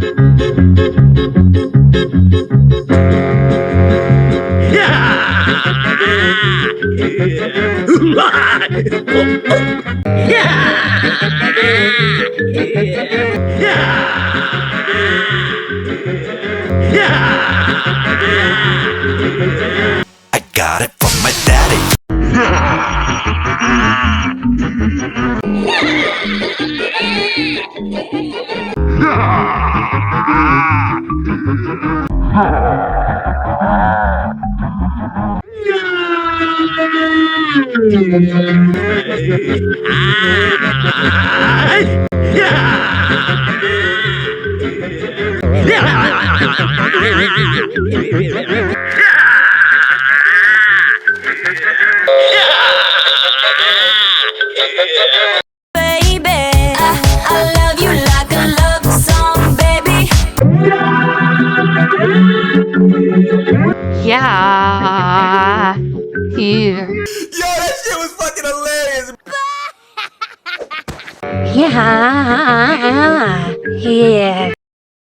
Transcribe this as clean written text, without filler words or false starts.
I got it from my daddy. Baby, I love you like a love song, baby. Yeah. Here. Yo, that shit was fucking hilarious. Yeah. Here.